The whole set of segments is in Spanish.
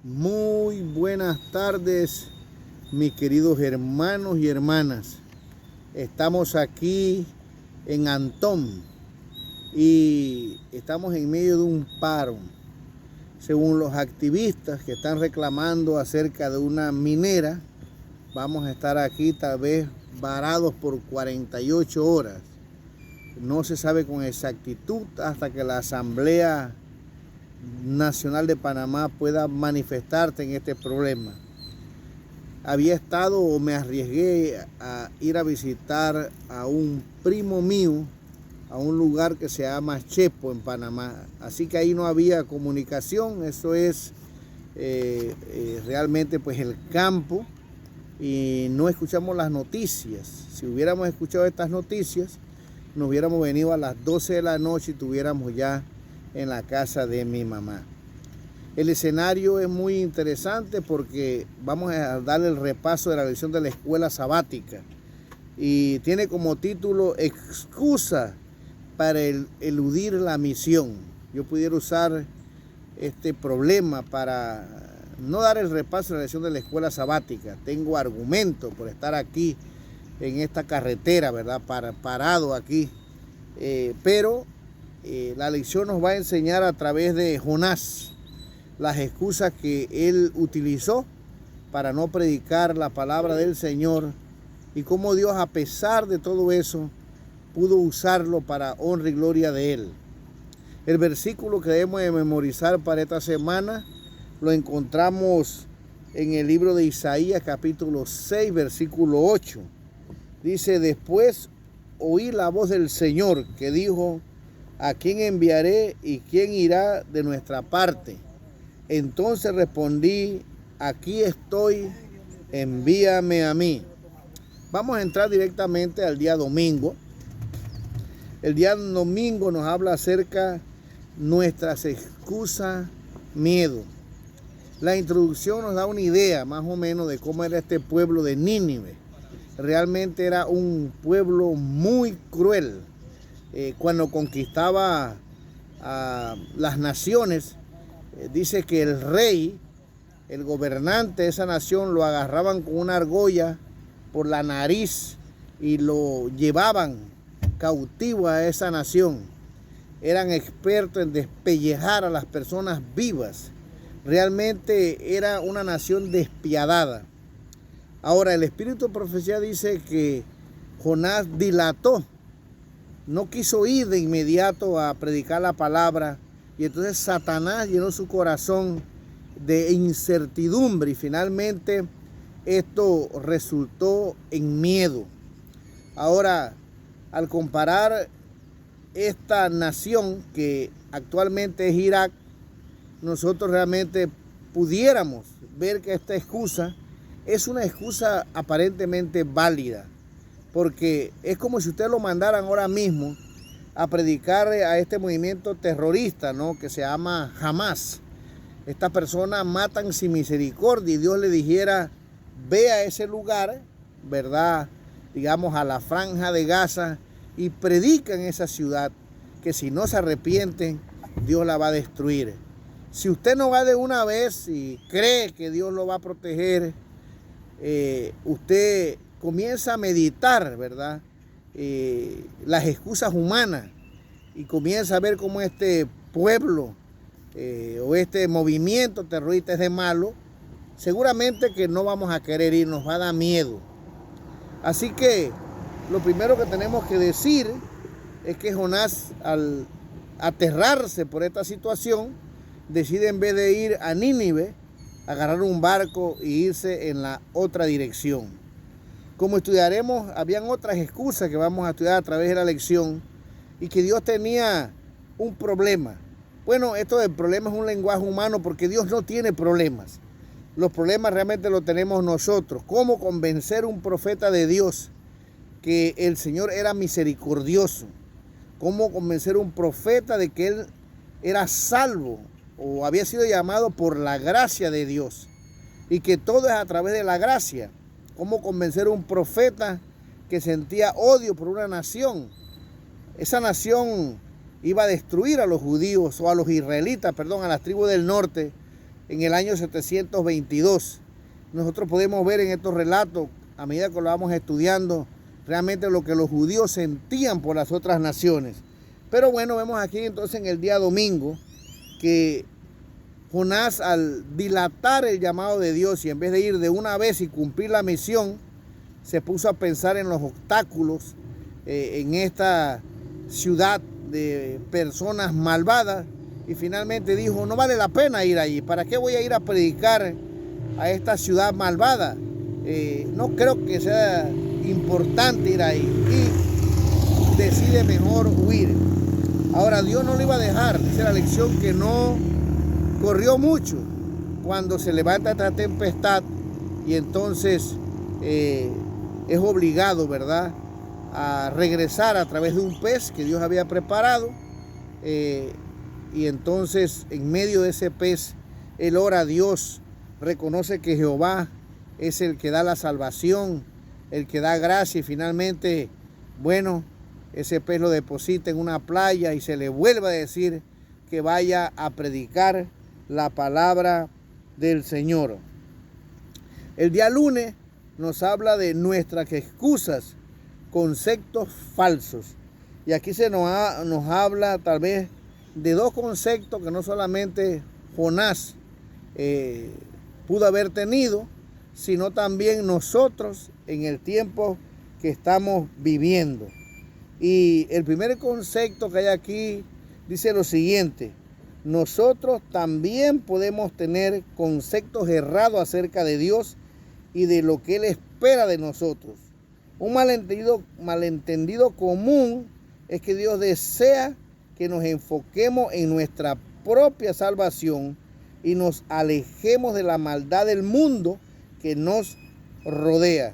Muy buenas tardes, mis queridos hermanos y hermanas. Estamos aquí en Antón y estamos en medio de un paro. Según los activistas que están reclamando acerca de una minera, vamos a estar aquí tal vez varados por 48 horas. No se sabe con exactitud hasta que la Asamblea Nacional de Panamá pueda manifestarse en este problema. Había estado o me arriesgué a ir a visitar a un primo mío a un lugar que se llama Chepo en Panamá. Así que ahí no había comunicación, eso es realmente pues el campo, y no escuchamos las noticias. Si hubiéramos escuchado estas noticias, nos hubiéramos venido a las 12 de la noche y estuviéramos ya en la casa de mi mamá. El escenario es muy interesante porque vamos a darle el repaso de la lección de la escuela sabática y tiene como título Excusa para eludir la misión. Yo pudiera usar este problema para no dar el repaso de la lección de la escuela sabática. Tengo argumento por estar aquí en esta carretera, ¿verdad? Parado aquí, pero la lección nos va a enseñar a través de Jonás las excusas que él utilizó para no predicar la palabra del Señor y cómo Dios, a pesar de todo eso, pudo usarlo para honra y gloria de él. El versículo que debemos de memorizar para esta semana lo encontramos en el libro de Isaías capítulo 6 versículo 8. Dice: después oí la voz del Señor que dijo: ¿a quién enviaré y quién irá de nuestra parte? Entonces respondí: aquí estoy, envíame a mí. Vamos a entrar directamente al día domingo. El día domingo nos habla acerca de nuestras excusas, miedo. La introducción nos da una idea más o menos de cómo era este pueblo de Nínive. Realmente era un pueblo muy cruel. Cuando conquistaba a las naciones, dice que el rey, el gobernante de esa nación, lo agarraban con una argolla por la nariz y lo llevaban cautivo a esa nación. Eran expertos en despellejar a las personas vivas. Realmente era una nación despiadada. Ahora, el espíritu de profecía dice que Jonás dilató. No quiso ir de inmediato a predicar la palabra, y entonces Satanás llenó su corazón de incertidumbre y finalmente esto resultó en miedo. Ahora, al comparar esta nación que actualmente es Irak, nosotros realmente pudiéramos ver que esta excusa es una excusa aparentemente válida. Porque es como si ustedes lo mandaran ahora mismo a predicar a este movimiento terrorista, ¿no?, que se llama Hamas. Estas personas matan sin misericordia y Dios le dijera: ve a ese lugar, ¿verdad?, digamos a la franja de Gaza, y predica en esa ciudad que si no se arrepienten, Dios la va a destruir. Si usted no va de una vez y cree que Dios lo va a proteger, usted comienza a meditar, ¿verdad?, las excusas humanas, y comienza a ver cómo este pueblo o este movimiento terrorista es de malo. Seguramente que no vamos a querer ir, nos va a dar miedo. Así que lo primero que tenemos que decir es que Jonás, al aterrarse por esta situación, decide, en vez de ir a Nínive, agarrar un barco e irse en la otra dirección. Como estudiaremos, habían otras excusas que vamos a estudiar a través de la lección, y que Dios tenía un problema. Bueno, esto del problema es un lenguaje humano porque Dios no tiene problemas. Los problemas realmente los tenemos nosotros. ¿Cómo convencer a un profeta de Dios que el Señor era misericordioso? ¿Cómo convencer a un profeta de que él era salvo o había sido llamado por la gracia de Dios y que todo es a través de la gracia? ¿Cómo convencer a un profeta que sentía odio por una nación? Esa nación iba a destruir a los judíos, o a los israelitas, perdón, a las tribus del norte, en el año 722. Nosotros podemos ver en estos relatos, a medida que lo vamos estudiando, realmente lo que los judíos sentían por las otras naciones. Pero bueno, vemos aquí entonces en el día domingo que Jonás, al dilatar el llamado de Dios y en vez de ir de una vez y cumplir la misión, se puso a pensar en los obstáculos en esta ciudad de personas malvadas y finalmente dijo, no vale la pena ir allí. ¿Para qué voy a ir a predicar a esta ciudad malvada? No creo que sea importante ir ahí. Y decide mejor huir. Ahora, Dios no lo iba a dejar. Dice la lección que no corrió mucho cuando se levanta esta tempestad y entonces es obligado, ¿verdad?, a regresar a través de un pez que Dios había preparado. Y entonces en medio de ese pez él ora a Dios, reconoce que Jehová es el que da la salvación, el que da gracia y finalmente, bueno, ese pez lo deposita en una playa y se le vuelve a decir que vaya a predicar la palabra del Señor. El día lunes nos habla de nuestras excusas, conceptos falsos. Y aquí nos habla tal vez de dos conceptos que no solamente Jonás pudo haber tenido, sino también nosotros en el tiempo que estamos viviendo. Y el primer concepto que hay aquí dice lo siguiente: nosotros también podemos tener conceptos errados acerca de Dios y de lo que Él espera de nosotros. Un malentendido común es que Dios desea que nos enfoquemos en nuestra propia salvación y nos alejemos de la maldad del mundo que nos rodea.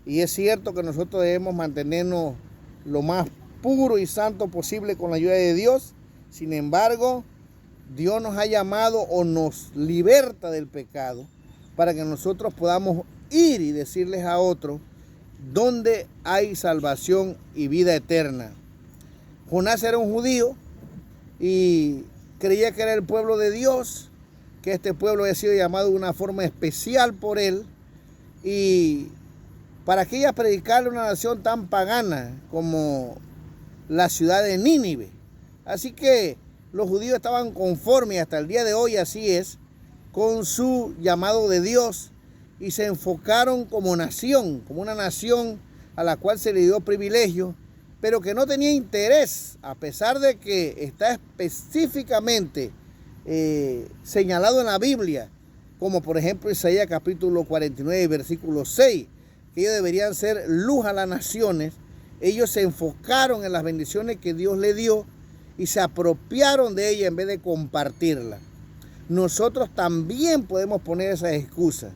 Y es cierto que nosotros debemos mantenernos lo más puro y santo posible con la ayuda de Dios. Sin embargo, Dios nos ha llamado o nos liberta del pecado para que nosotros podamos ir y decirles a otros dónde hay salvación y vida eterna. Jonás era un judío y creía que era el pueblo de Dios, que este pueblo había sido llamado de una forma especial por él, y para que ella predicarle a una nación tan pagana como la ciudad de Nínive. Así que los judíos estaban conformes, hasta el día de hoy así es, con su llamado de Dios, y se enfocaron como nación, como una nación a la cual se le dio privilegio, pero que no tenía interés, a pesar de que está específicamente señalado en la Biblia, como por ejemplo Isaías capítulo 49, versículo 6, que ellos deberían ser luz a las naciones. Ellos se enfocaron en las bendiciones que Dios le dio y se apropiaron de ella en vez de compartirla. Nosotros también podemos poner esas excusas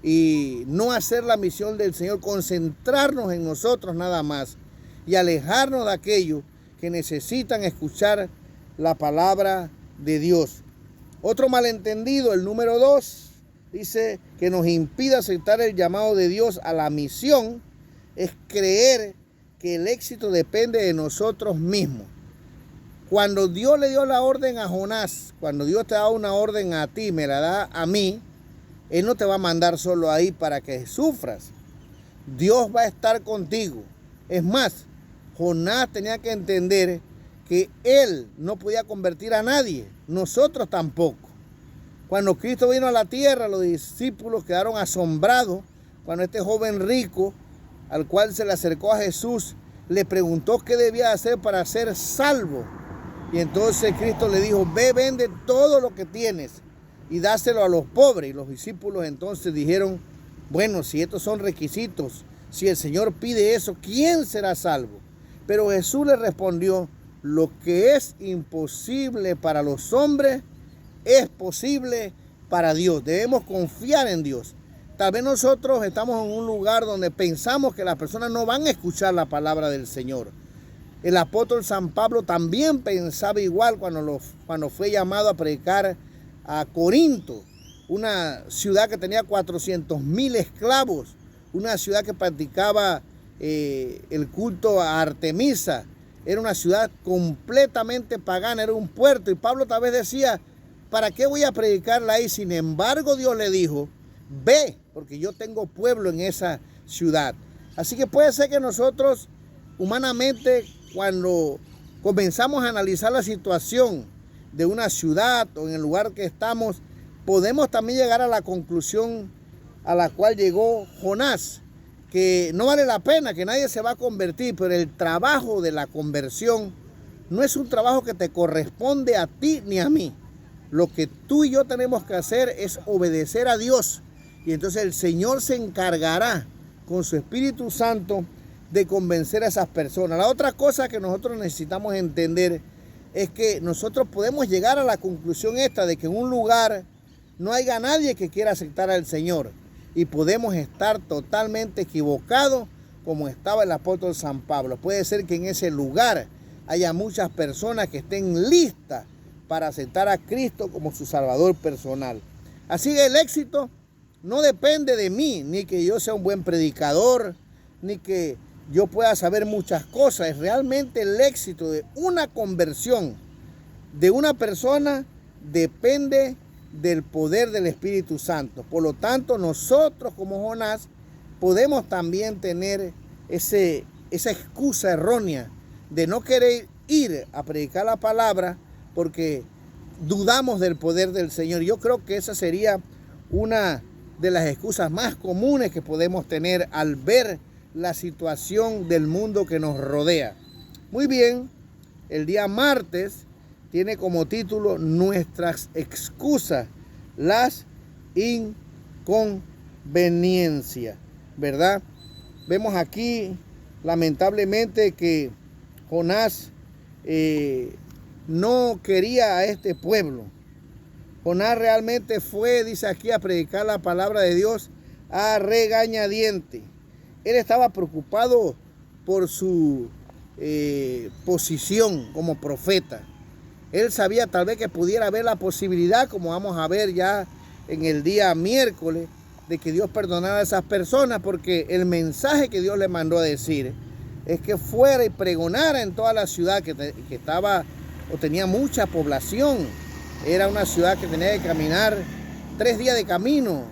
y no hacer la misión del Señor, concentrarnos en nosotros nada más y alejarnos de aquellos que necesitan escuchar la palabra de Dios. Otro malentendido, el número 2, dice que nos impide aceptar el llamado de Dios a la misión, es creer que el éxito depende de nosotros mismos. Cuando Dios le dio la orden a Jonás, cuando Dios te da una orden a ti, me la da a mí, Él no te va a mandar solo ahí para que sufras. Dios va a estar contigo. Es más, Jonás tenía que entender que él no podía convertir a nadie, nosotros tampoco. Cuando Cristo vino a la tierra, los discípulos quedaron asombrados cuando este joven rico, al cual se le acercó a Jesús, le preguntó qué debía hacer para ser salvo. Y entonces Cristo le dijo, ve, vende todo lo que tienes y dáselo a los pobres. Y los discípulos entonces dijeron, bueno, si estos son requisitos, si el Señor pide eso, ¿quién será salvo? Pero Jesús le respondió, lo que es imposible para los hombres es posible para Dios. Debemos confiar en Dios. Tal vez nosotros estamos en un lugar donde pensamos que las personas no van a escuchar la palabra del Señor. El apóstol San Pablo también pensaba igual cuando fue llamado a predicar a Corinto, una ciudad que tenía 400,000 esclavos, una ciudad que practicaba el culto a Artemisa. Era una ciudad completamente pagana, era un puerto. Y Pablo tal vez decía, ¿para qué voy a predicarla ahí? Sin embargo, Dios le dijo, ve, porque yo tengo pueblo en esa ciudad. Así que puede ser que nosotros, humanamente, cuando comenzamos a analizar la situación de una ciudad o en el lugar que estamos, podemos también llegar a la conclusión a la cual llegó Jonás, que no vale la pena, que nadie se va a convertir, pero el trabajo de la conversión no es un trabajo que te corresponde a ti ni a mí. Lo que tú y yo tenemos que hacer es obedecer a Dios, y entonces el Señor se encargará con su Espíritu Santo de convencer a esas personas. La otra cosa que nosotros necesitamos entender es que nosotros podemos llegar a la conclusión esta de que en un lugar no haya nadie que quiera aceptar al Señor, y podemos estar totalmente equivocados como estaba el apóstol San Pablo. Puede ser que en ese lugar haya muchas personas que estén listas para aceptar a Cristo como su Salvador personal. Así que el éxito no depende de mí, ni que yo sea un buen predicador, ni que yo pueda saber muchas cosas. Es realmente el éxito de una conversión de una persona depende del poder del Espíritu Santo. Por lo tanto, nosotros como Jonás podemos también tener esa excusa errónea de no querer ir a predicar la palabra porque dudamos del poder del Señor. Yo creo que esa sería una de las excusas más comunes que podemos tener al ver la situación del mundo que nos rodea. Muy bien, el día martes tiene como título Nuestras excusas, las inconveniencias, ¿verdad? Vemos aquí lamentablemente que Jonás no quería a este pueblo. Jonás realmente fue, dice aquí, a predicar la palabra de Dios a regañadientes. Él estaba preocupado por su posición como profeta. Él sabía tal vez que pudiera haber la posibilidad, como vamos a ver ya en el día miércoles, de que Dios perdonara a esas personas, porque el mensaje que Dios le mandó a decir es que fuera y pregonara en toda la ciudad que estaba o tenía mucha población. Era una ciudad que tenía que caminar 3 días de camino,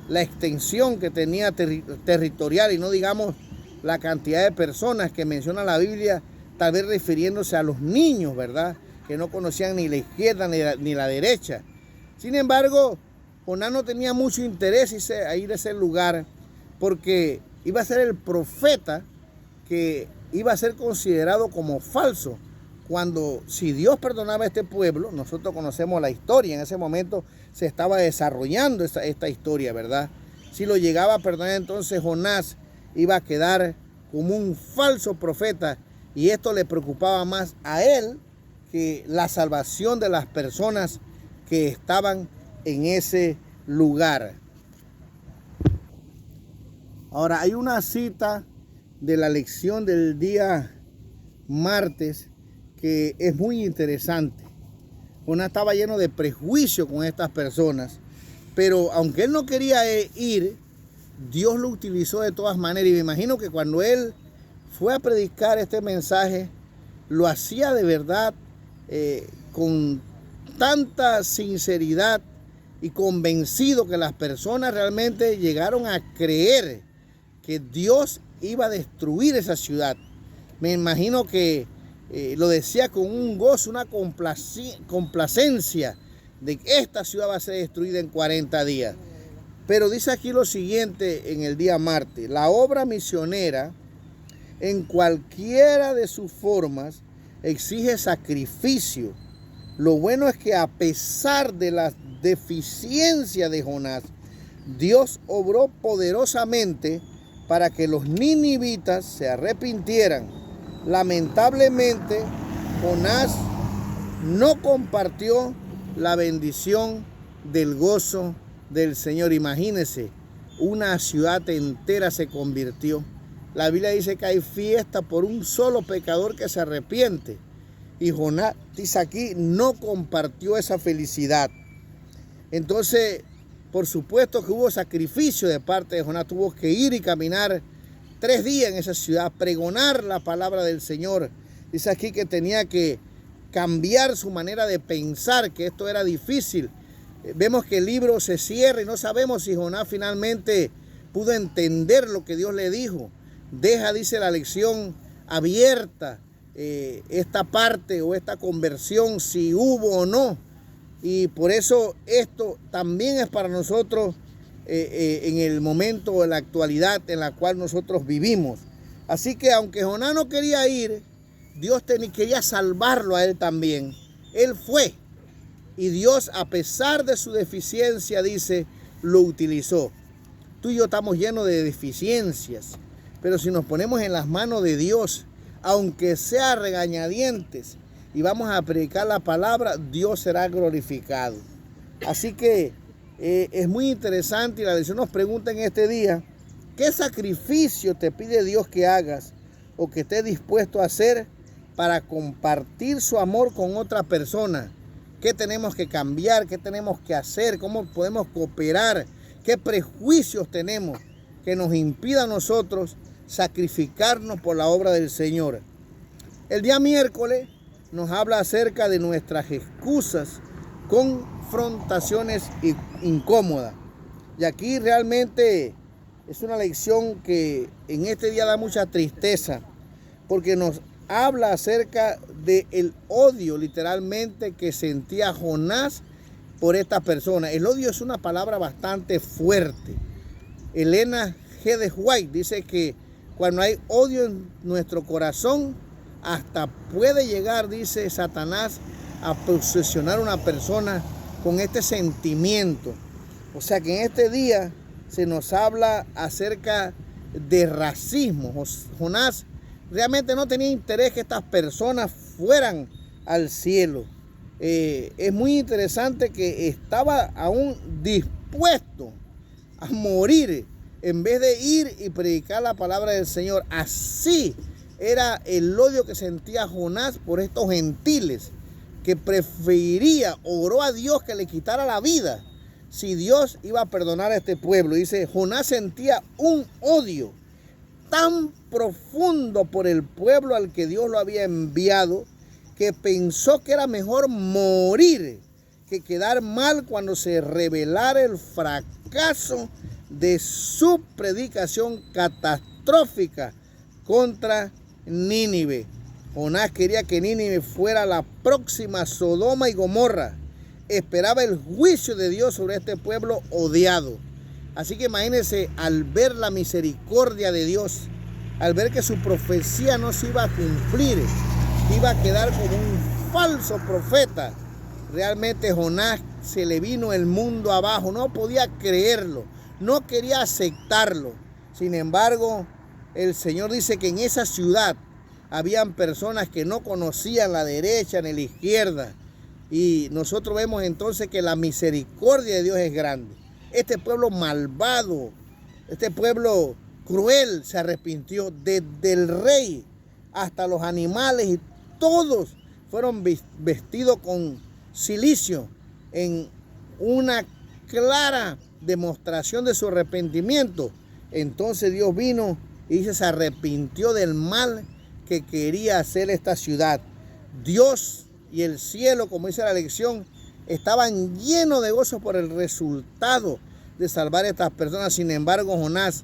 la extensión que tenía territorial, y no digamos la cantidad de personas que menciona la Biblia, tal vez refiriéndose a los niños, ¿verdad?, que no conocían ni la izquierda ni la derecha. Sin embargo, Jonás no tenía mucho interés a ir a ese lugar, porque iba a ser el profeta que iba a ser considerado como falso. Cuando, si Dios perdonaba a este pueblo, nosotros conocemos la historia, en ese momento se estaba desarrollando esta historia, ¿verdad? Si lo llegaba a perdonar, entonces Jonás iba a quedar como un falso profeta, y esto le preocupaba más a él que la salvación de las personas que estaban en ese lugar. Ahora, hay una cita de la lección del día martes que es muy interesante. Jonás estaba lleno de prejuicio con estas personas, pero aunque él no quería ir, Dios lo utilizó de todas maneras. Y me imagino que cuando él fue a predicar este mensaje, lo hacía de verdad, con tanta sinceridad y convencido que las personas realmente llegaron a creer que Dios iba a destruir esa ciudad. Me imagino que lo decía con un gozo, una complacencia de que esta ciudad va a ser destruida en 40 días. Pero dice aquí lo siguiente en el día martes: la obra misionera en cualquiera de sus formas exige sacrificio. Lo bueno es que a pesar de las deficiencias de Jonás, Dios obró poderosamente para que los ninivitas se arrepintieran. Lamentablemente, Jonás no compartió la bendición del gozo del Señor. Imagínense, una ciudad entera se convirtió. La Biblia dice que hay fiesta por un solo pecador que se arrepiente. Y Jonás, dice aquí, no compartió esa felicidad. Entonces, por supuesto que hubo sacrificio de parte de Jonás. Tuvo que ir y caminar 3 días en esa ciudad, pregonar la palabra del Señor. Dice aquí que tenía que cambiar su manera de pensar, que esto era difícil. Vemos que el libro se cierra y no sabemos si Jonás finalmente pudo entender lo que Dios le dijo. Deja, dice la lección, abierta esta parte o esta conversión, si hubo o no. Y por eso esto también es para nosotros en el momento de la actualidad en la cual nosotros vivimos. Así que aunque Jonás no quería ir, Dios quería salvarlo a él también. Él fue. Y Dios, a pesar de su deficiencia, dice, lo utilizó. Tú y yo estamos llenos de deficiencias. Pero si nos ponemos en las manos de Dios, aunque sea regañadientes, y vamos a predicar la palabra, Dios será glorificado. Así que es muy interesante, y la lección nos pregunta en este día, ¿qué sacrificio te pide Dios que hagas o que estés dispuesto a hacer para compartir su amor con otra persona? ¿Qué tenemos que cambiar? ¿Qué tenemos que hacer? ¿Cómo podemos cooperar? ¿Qué prejuicios tenemos que nos impida a nosotros sacrificarnos por la obra del Señor? El día miércoles nos habla acerca de nuestras excusas, confrontaciones incómodas. Y aquí realmente es una lección que en este día da mucha tristeza, porque nos habla acerca del odio literalmente que sentía Jonás por esta persona. El odio es una palabra bastante fuerte. Elena G. de White dice que cuando hay odio en nuestro corazón, hasta puede llegar, dice Satanás, a posesionar a una persona con este sentimiento. O sea que en este día se nos habla acerca de racismo. Jonás realmente no tenía interés que estas personas fueran al cielo. Es muy interesante que estaba aún dispuesto a morir en vez de ir y predicar la palabra del Señor. Así era el odio que sentía Jonás por estos gentiles, que preferiría, oró a Dios que le quitara la vida si Dios iba a perdonar a este pueblo. Dice, Jonás sentía un odio tan profundo por el pueblo al que Dios lo había enviado, que pensó que era mejor morir que quedar mal cuando se revelara el fracaso de su predicación catastrófica contra Nínive. Jonás quería que Nínive fuera la próxima Sodoma y Gomorra. Esperaba el juicio de Dios sobre este pueblo odiado. Así que imagínense, al ver la misericordia de Dios, al ver que su profecía no se iba a cumplir, iba a quedar como un falso profeta, realmente Jonás se le vino el mundo abajo, no podía creerlo, no quería aceptarlo. Sin embargo, el Señor dice que en esa ciudad habían personas que no conocían la derecha ni la izquierda. Y nosotros vemos entonces que la misericordia de Dios es grande. Este pueblo malvado, este pueblo cruel se arrepintió, desde el rey hasta los animales, y todos fueron vestidos con cilicio en una clara demostración de su arrepentimiento. Entonces Dios vino y se arrepintió del mal que quería hacer esta ciudad. Dios y el cielo, como dice la lección, estaban llenos de gozo por el resultado de salvar a estas personas. Sin embargo, Jonás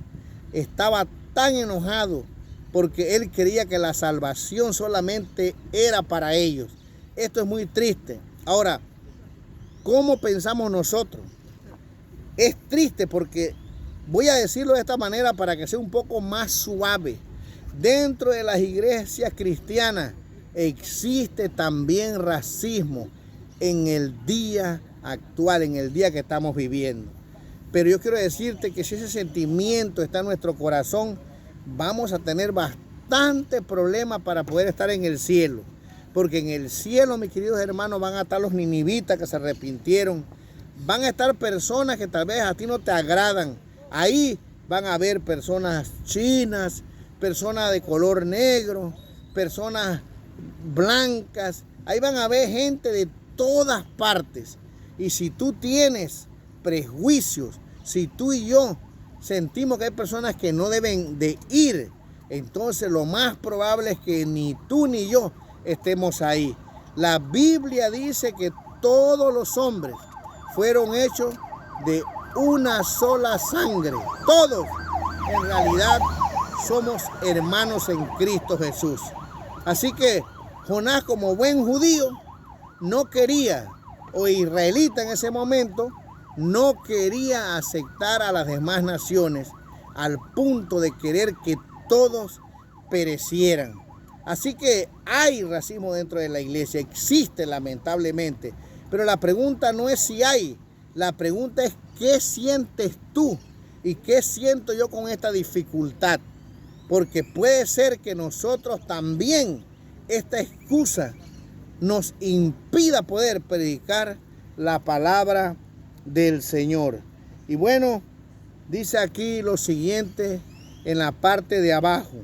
estaba tan enojado porque él creía que la salvación solamente era para ellos. Esto es muy triste. Ahora, ¿cómo pensamos nosotros? Es triste porque, voy a decirlo de esta manera para que sea un poco más suave. Dentro de las iglesias cristianas existe también racismo en el día actual, en el día que estamos viviendo. Pero yo quiero decirte que si ese sentimiento está en nuestro corazón, vamos a tener bastante problemas para poder estar en el cielo. Porque en el cielo, mis queridos hermanos, van a estar los ninivitas que se arrepintieron. Van a estar personas que tal vez a ti no te agradan. Ahí van a haber personas chinas, personas de color negro, personas blancas. Ahí van a haber gente de todas partes. Y si tú tienes prejuicios, si tú y yo sentimos que hay personas que no deben de ir, entonces lo más probable es que ni tú ni yo estemos ahí. La Biblia dice que todos los hombres fueron hechos de una sola sangre. Todos en realidad somos hermanos en Cristo Jesús. Así que Jonás, como buen judío, no quería, o israelita en ese momento, no quería aceptar a las demás naciones al punto de querer que todos perecieran. Así que hay racismo dentro de la iglesia, existe lamentablemente, pero la pregunta no es si hay, la pregunta es ¿qué sientes tú y qué siento yo con esta dificultad? Porque puede ser que nosotros también, esta excusa nos impida poder predicar la palabra del Señor. Y bueno, dice aquí lo siguiente en la parte de abajo.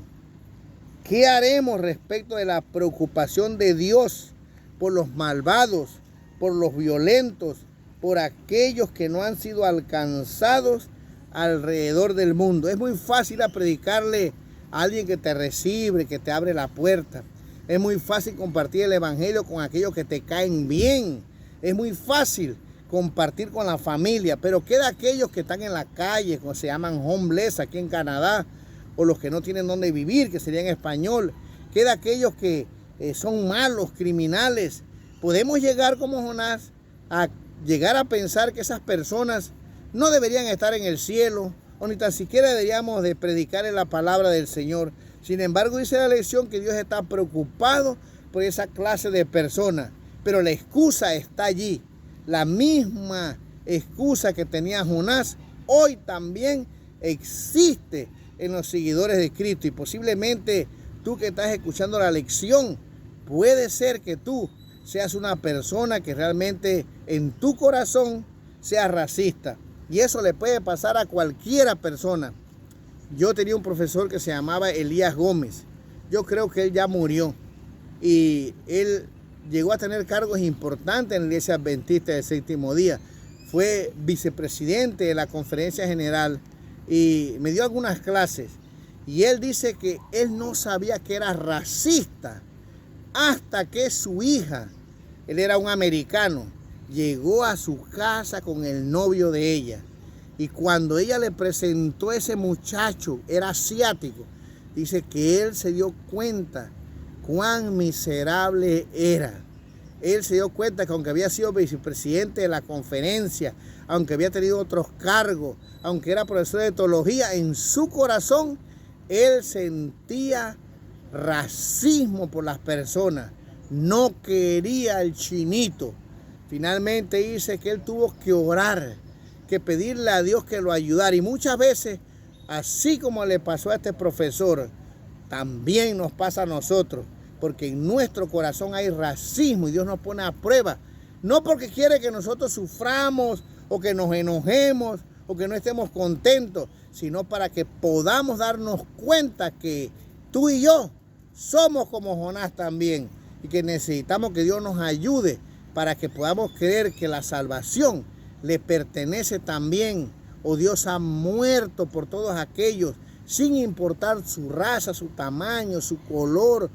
¿Qué haremos respecto de la preocupación de Dios por los malvados, por los violentos, por aquellos que no han sido alcanzados alrededor del mundo? Es muy fácil predicarle a alguien que te recibe, que te abre la puerta. Es muy fácil compartir el evangelio con aquellos que te caen bien. Es muy fácil compartir con la familia, pero queda aquellos que están en la calle, como se llaman homeless aquí en Canadá, o los que no tienen dónde vivir, que sería en español. Queda aquellos que son malos, criminales. Podemos llegar como Jonás a llegar a pensar que esas personas no deberían estar en el cielo, o ni tan siquiera deberíamos de predicar en la palabra del Señor. Sin embargo, dice la lección que Dios está preocupado por esa clase de personas, pero la excusa está allí. La misma excusa que tenía Jonás hoy también existe en los seguidores de Cristo, y posiblemente tú que estás escuchando la lección, puede ser que tú seas una persona que realmente en tu corazón sea racista, y eso le puede pasar a cualquiera persona. Yo tenía un profesor que se llamaba Elías Gómez. Yo creo que él ya murió, y él llegó a tener cargos importantes en la Iglesia Adventista del Séptimo Día. Fue vicepresidente de la Conferencia General y me dio algunas clases. Y él dice que él no sabía que era racista hasta que su hija, él era un americano, llegó a su casa con el novio de ella. Y cuando ella le presentó a ese muchacho, era asiático, dice que él se dio cuenta cuán miserable era. Él se dio cuenta que aunque había sido vicepresidente de la conferencia, aunque había tenido otros cargos, aunque era profesor de teología, en su corazón él sentía racismo por las personas. No quería al chinito. Finalmente dice que él tuvo que orar, que pedirle a Dios que lo ayudara. Y muchas veces, así como le pasó a este profesor, también nos pasa a nosotros. Porque en nuestro corazón hay racismo y Dios nos pone a prueba. No porque quiere que nosotros suframos o que nos enojemos o que no estemos contentos, sino para que podamos darnos cuenta que tú y yo somos como Jonás también, y que necesitamos que Dios nos ayude para que podamos creer que la salvación le pertenece también, o Dios ha muerto por todos aquellos, sin importar su raza, su tamaño, su color.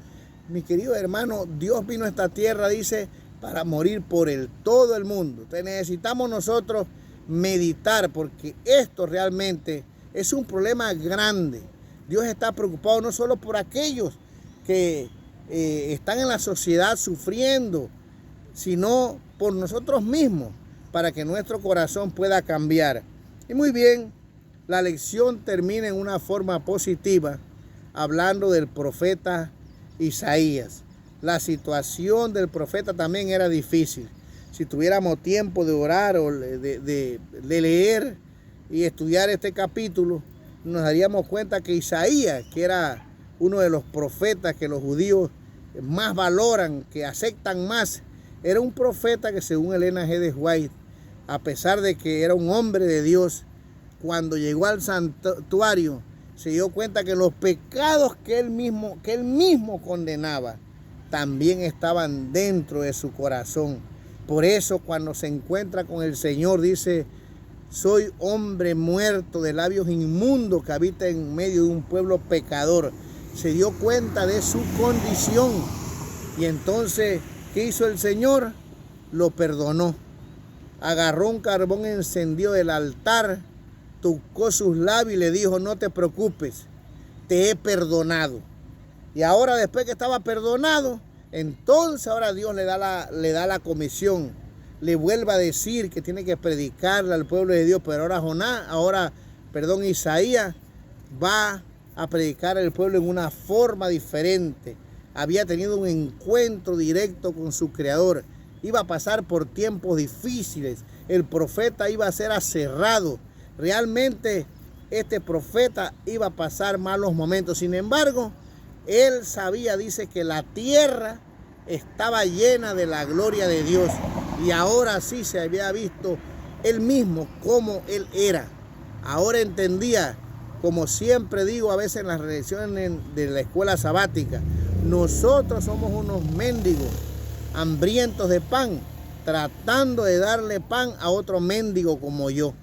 Mi querido hermano, Dios vino a esta tierra, dice, para morir por todo el mundo. Entonces necesitamos nosotros meditar, porque esto realmente es un problema grande. Dios está preocupado no solo por aquellos que están en la sociedad sufriendo, sino por nosotros mismos, para que nuestro corazón pueda cambiar. Y muy bien, la lección termina en una forma positiva, hablando del profeta Isaías. La situación del profeta también era difícil. Si tuviéramos tiempo de orar o de leer y estudiar este capítulo, nos daríamos cuenta que Isaías, que era uno de los profetas que los judíos más valoran, que aceptan más, era un profeta que, según Elena G. de White, a pesar de que era un hombre de Dios, cuando llegó al santuario, se dio cuenta que los pecados que él mismo condenaba también estaban dentro de su corazón. Por eso, cuando se encuentra con el Señor, dice: soy hombre muerto, de labios inmundos, que habita en medio de un pueblo pecador. Se dio cuenta de su condición, y entonces ¿qué hizo el Señor? Lo perdonó. Agarró un carbón encendido del altar, tocó sus labios y le dijo, no te preocupes, te he perdonado. Y ahora después que estaba perdonado, entonces ahora Dios le da la comisión. Le vuelve a decir que tiene que predicarle al pueblo de Dios. Pero ahora Isaías va a predicar al pueblo en una forma diferente. Había tenido un encuentro directo con su Creador. Iba a pasar por tiempos difíciles. El profeta iba a ser aserrado. Realmente este profeta iba a pasar malos momentos. Sin embargo, él sabía, dice, que la tierra estaba llena de la gloria de Dios. Y ahora sí se había visto él mismo como él era. Ahora entendía, como siempre digo a veces en las lecciones de la escuela sabática, nosotros somos unos mendigos hambrientos de pan, tratando de darle pan a otro mendigo como yo.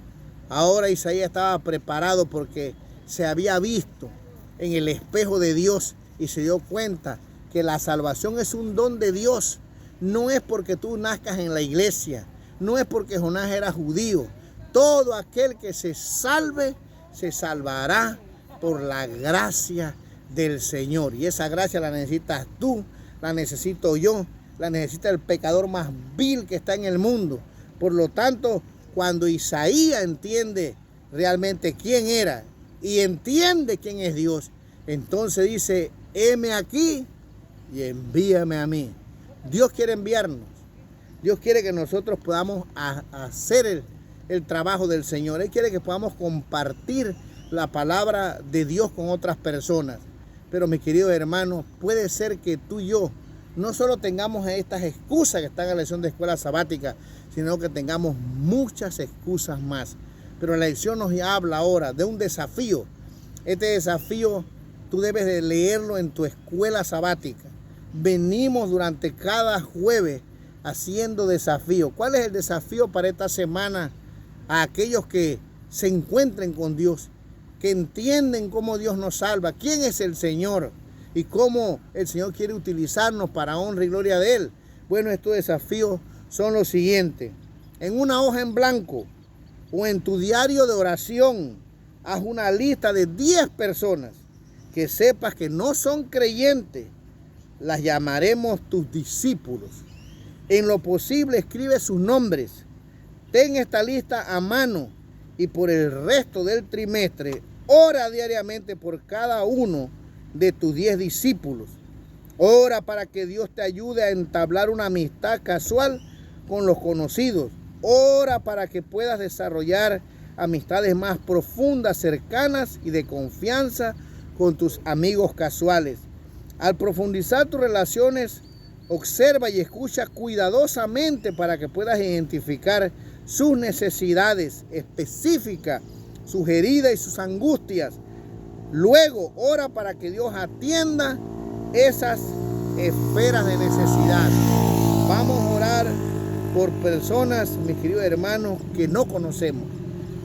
Ahora Isaías estaba preparado porque se había visto en el espejo de Dios y se dio cuenta que la salvación es un don de Dios. No es porque tú nazcas en la iglesia, no es porque Jonás era judío. Todo aquel que se salve, se salvará por la gracia del Señor. Y esa gracia la necesitas tú, la necesito yo, la necesita el pecador más vil que está en el mundo. Por lo tanto, cuando Isaías entiende realmente quién era y entiende quién es Dios, entonces dice, heme aquí y envíame a mí. Dios quiere enviarnos. Dios quiere que nosotros podamos hacer el trabajo del Señor. Él quiere que podamos compartir la palabra de Dios con otras personas. Pero mis queridos hermanos, puede ser que tú y yo no solo tengamos estas excusas que están en la lección de escuela sabática, sino que tengamos muchas excusas más. Pero la lección nos habla ahora de un desafío. Este desafío tú debes de leerlo en tu escuela sabática. Venimos durante cada jueves haciendo desafío. ¿Cuál es el desafío para esta semana? A aquellos que se encuentren con Dios, que entienden cómo Dios nos salva, quién es el Señor y cómo el Señor quiere utilizarnos para honra y gloria de Él. Bueno, estos desafíos son los siguientes. En una hoja en blanco o en tu diario de oración, haz una lista de 10 personas que sepas que no son creyentes. Las llamaremos tus discípulos. En lo posible escribe sus nombres. Ten esta lista a mano y por el resto del trimestre ora diariamente por cada uno de tus 10 discípulos. Ora para que Dios te ayude a entablar una amistad casual con los conocidos. Ora para que puedas desarrollar amistades más profundas, cercanas y de confianza con tus amigos casuales. Al profundizar tus relaciones, observa y escucha cuidadosamente para que puedas identificar sus necesidades específicas, sus heridas y sus angustias. Luego, ora para que Dios atienda esas esferas de necesidad. Vamos a orar por personas, mis queridos hermanos, que no conocemos.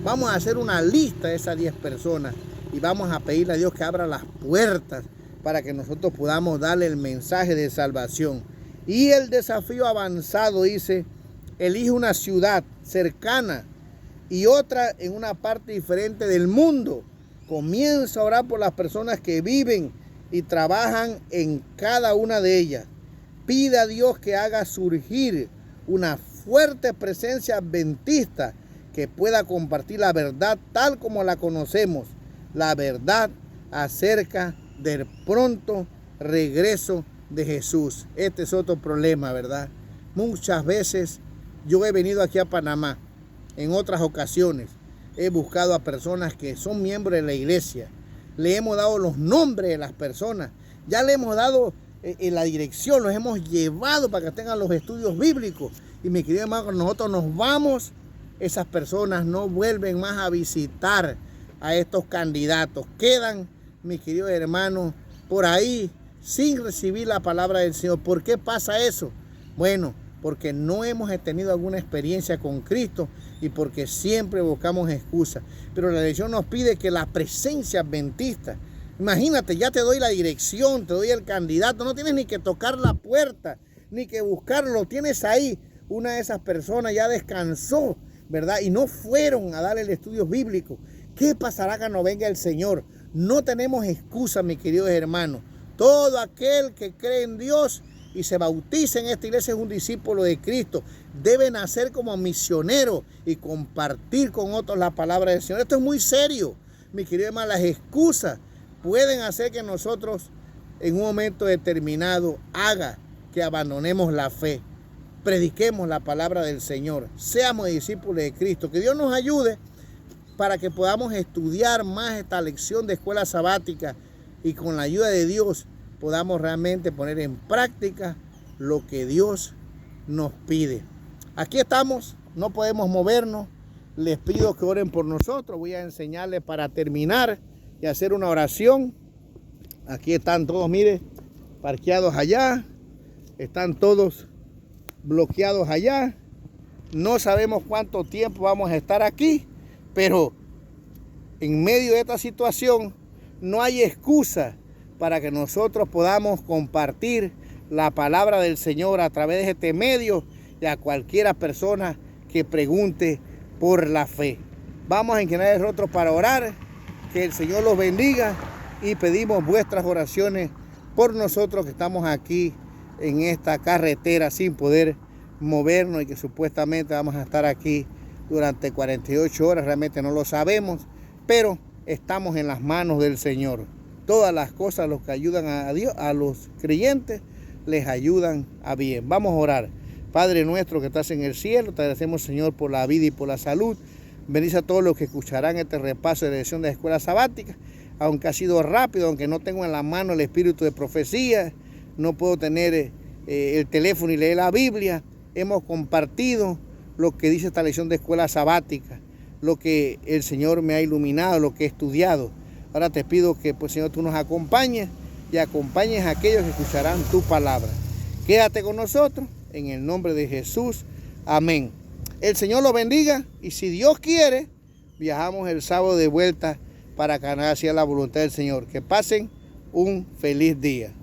Vamos a hacer una lista de esas 10 personas y vamos a pedirle a Dios que abra las puertas para que nosotros podamos darle el mensaje de salvación. Y el desafío avanzado dice, elige una ciudad cercana y otra en una parte diferente del mundo. Comienza a orar por las personas que viven y trabajan en cada una de ellas. Pide a Dios que haga surgir una fuerte presencia adventista que pueda compartir la verdad tal como la conocemos, la verdad acerca del pronto regreso de Jesús. Este es otro problema, ¿verdad? Muchas veces yo he venido aquí a Panamá, en otras ocasiones he buscado a personas que son miembros de la iglesia, le hemos dado los nombres de las personas, ya le hemos dado la dirección, los hemos llevado para que tengan los estudios bíblicos. Y mi querido hermano, cuando nosotros nos vamos, esas personas no vuelven más a visitar a estos candidatos. Quedan, mis queridos hermanos, por ahí sin recibir la palabra del Señor. ¿Por qué pasa eso? Bueno, porque no hemos tenido alguna experiencia con Cristo y porque siempre buscamos excusas. Pero la lección nos pide que la presencia adventista, imagínate, ya te doy la dirección, te doy el candidato, no tienes ni que tocar la puerta. ni que buscarlo, lo tienes ahí. Una de esas personas ya descansó, ¿verdad? Y no fueron a dar el estudio bíblico. ¿Qué pasará cuando venga el Señor? No tenemos excusa, mis queridos hermanos. Todo aquel que cree en Dios y se bautiza en esta iglesia es un discípulo de Cristo. Debe nacer como misionero y compartir con otros la palabra del Señor. Esto es muy serio, mis queridos hermanos. Las excusas pueden hacer que nosotros en un momento determinado haga que abandonemos la fe. Prediquemos la palabra del Señor. Seamos discípulos de Cristo. Que Dios nos ayude para que podamos estudiar más esta lección de escuela sabática y con la ayuda de Dios podamos realmente poner en práctica lo que Dios nos pide. Aquí estamos, no podemos movernos. Les pido que oren por nosotros. Voy a enseñarles para terminar y hacer una oración. Aquí están todos, mire, parqueados allá. Están todos bloqueados allá. No sabemos cuánto tiempo vamos a estar aquí, pero en medio de esta situación no hay excusa para que nosotros podamos compartir la palabra del Señor a través de este medio y a cualquiera persona que pregunte por la fe. Vamos a inclinar el rostro para orar. Que el Señor los bendiga y pedimos vuestras oraciones por nosotros que estamos aquí en esta carretera sin poder movernos y que supuestamente vamos a estar aquí durante 48 horas. Realmente no lo sabemos, pero estamos en las manos del Señor. Todas las cosas, los que ayudan a Dios, a los creyentes, les ayudan a bien. Vamos a orar. Padre nuestro que estás en el cielo, te agradecemos, Señor, por la vida y por la salud. Bendice a todos los que escucharán este repaso de la lección de la escuela sabática. Aunque ha sido rápido, aunque no tengo en la mano el espíritu de profecía, no puedo tener el teléfono y leer la Biblia. Hemos compartido lo que dice esta lección de escuela sabática, lo que el Señor me ha iluminado, lo que he estudiado. Ahora te pido que, pues, Señor, tú nos acompañes y acompañes a aquellos que escucharán tu palabra. Quédate con nosotros, en el nombre de Jesús. Amén. El Señor los bendiga y si Dios quiere, viajamos el sábado de vuelta para Canadá hacia la voluntad del Señor. Que pasen un feliz día.